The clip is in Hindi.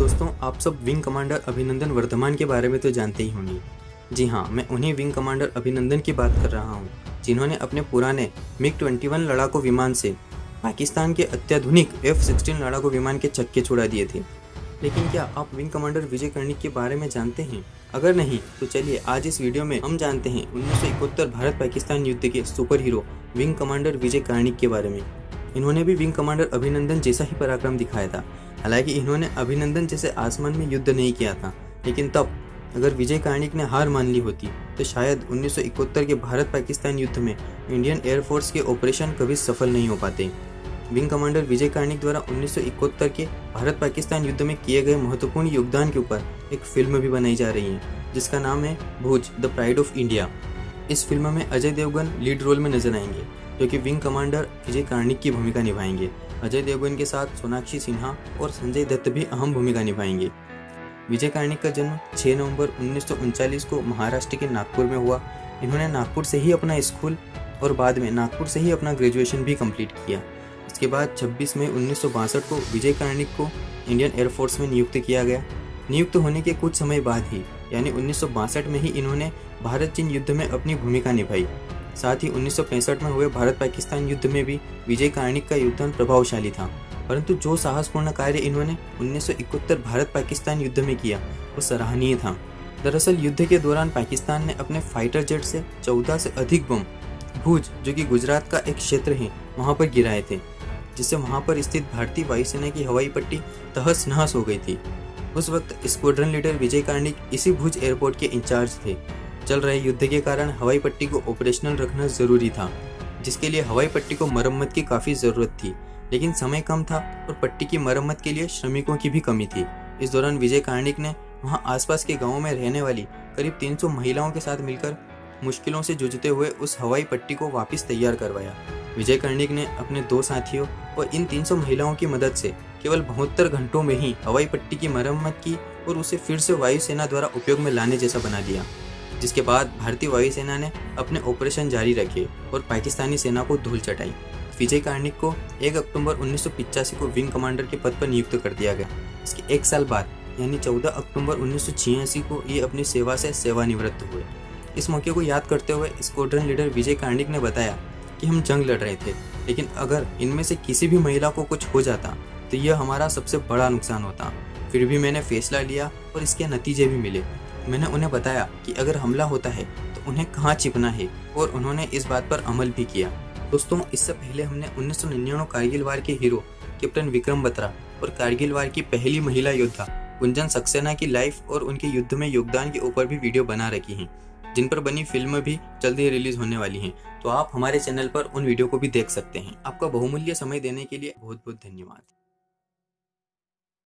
दोस्तों, आप सब विंग कमांडर अभिनंदन वर्धमान के बारे में तो जानते ही होंगे। जी हाँ, मैं उन्हीं विंग कमांडर अभिनंदन की बात कर रहा हूँ, जिन्होंने अपने पुराने मिग-21 लड़ाकू विमान से पाकिस्तान के अत्याधुनिक F-16 लड़ाकू विमान के चक्के छुड़ा दिए थे। लेकिन क्या आप विंग कमांडर विजय कर्णिक के बारे में जानते हैं? अगर नहीं, तो चलिए आज इस वीडियो में हम जानते हैं 1971 भारत पाकिस्तान युद्ध के सुपर हीरो विंग कमांडर विजय कर्णिक के बारे में। इन्होंने भी विंग कमांडर अभिनंदन जैसा ही पराक्रम दिखाया था। हालांकि इन्होंने अभिनंदन जैसे आसमान में युद्ध नहीं किया था, लेकिन तब अगर विजय कर्णिक ने हार मान ली होती तो शायद 1971 के भारत पाकिस्तान युद्ध में इंडियन एयरफोर्स के ऑपरेशन कभी सफल नहीं हो पाते। विंग कमांडर विजय कर्णिक द्वारा 1971 के भारत पाकिस्तान युद्ध में किए गए महत्वपूर्ण योगदान के ऊपर एक फिल्म भी बनाई जा रही है, जिसका नाम है भुज द प्राइड ऑफ इंडिया। इस फिल्म में अजय देवगन लीड रोल में नजर आएंगे, जो कि विंग कमांडर विजय कर्णिक की भूमिका निभाएंगे। अजय देवगन के साथ सोनाक्षी सिन्हा और संजय दत्त भी अहम भूमिका निभाएंगे। विजय कर्णिक का जन्म 6 नवंबर 1939 को महाराष्ट्र के नागपुर में हुआ। इन्होंने नागपुर से ही अपना स्कूल और बाद में नागपुर से ही अपना ग्रेजुएशन भी कंप्लीट किया। इसके बाद 26 मई 1962 को विजय कर्णिक को इंडियन एयरफोर्स में नियुक्त किया गया। नियुक्त होने के कुछ समय बाद ही यानी 1962 में ही इन्होंने भारत चीन युद्ध में अपनी भूमिका निभाई। साथ ही 1965 में हुए भारत पाकिस्तान युद्ध में भी विजय कर्णिक का योगदान प्रभावशाली था। परंतु जो साहसपूर्ण कार्य इन्होंने 1971 भारत पाकिस्तान युद्ध में किया वो सराहनीय था। दरअसल युद्ध के दौरान पाकिस्तान ने अपने फाइटर जेट से 14 से अधिक बम भुज, जो कि गुजरात का एक क्षेत्र है, वहां पर गिराए थे, जिससे वहां पर स्थित भारतीय वायुसेना की हवाई पट्टी तहस नहस हो गई थी। उस वक्त स्क्वाड्रन लीडर विजय कर्णिक इसी भुज एयरपोर्ट के इंचार्ज थे। चल रहे युद्ध के कारण हवाई पट्टी को ऑपरेशनल रखना जरूरी था, जिसके लिए हवाई पट्टी को मरम्मत की काफ़ी ज़रूरत थी, लेकिन समय कम था और पट्टी की मरम्मत के लिए श्रमिकों की भी कमी थी। इस दौरान विजय कर्णिक ने वहां आसपास के गांवों में रहने वाली करीब 300 महिलाओं के साथ मिलकर मुश्किलों से जूझते हुए उस हवाई पट्टी को वापस तैयार करवाया। विजय कर्णिक ने अपने 2 साथियों और इन 300 महिलाओं की मदद से केवल 72 घंटों में ही हवाई पट्टी की मरम्मत की और उसे फिर से वायुसेना द्वारा उपयोग में लाने जैसा बना दिया। जिसके बाद भारतीय वायुसेना ने अपने ऑपरेशन जारी रखे और पाकिस्तानी सेना को धूल चटाई। विजय कर्णिक को 1 अक्टूबर 1985 को विंग कमांडर के पद पर नियुक्त कर दिया गया। इसके 1 साल बाद यानी 14 अक्टूबर 1986 को ये अपनी सेवा से सेवानिवृत्त हुए। इस मौके को याद करते हुए स्क्वाड्रन लीडर विजय कर्णिक ने बताया कि हम जंग लड़ रहे थे, लेकिन अगर इनमें से किसी भी महिला को कुछ हो जाता तो यह हमारा सबसे बड़ा नुकसान होता। फिर भी मैंने फैसला लिया और इसके नतीजे भी मिले। मैंने उन्हें बताया कि अगर हमला होता है तो उन्हें कहाँ छिपना है और उन्होंने इस बात पर अमल भी किया। दोस्तों, इससे पहले हमने 1999 कारगिल वार के हीरो कैप्टन विक्रम बत्रा और कारगिल वार की पहली महिला योद्धा गुंजन सक्सेना की लाइफ और उनके युद्ध में योगदान के ऊपर भी वीडियो बना रखी हैं, जिन पर बनी फिल्म भी जल्द ही रिलीज होने वाली हैं। तो आप हमारे चैनल पर उन वीडियो को भी देख सकते हैं। आपका बहुमूल्य समय देने के लिए बहुत बहुत धन्यवाद।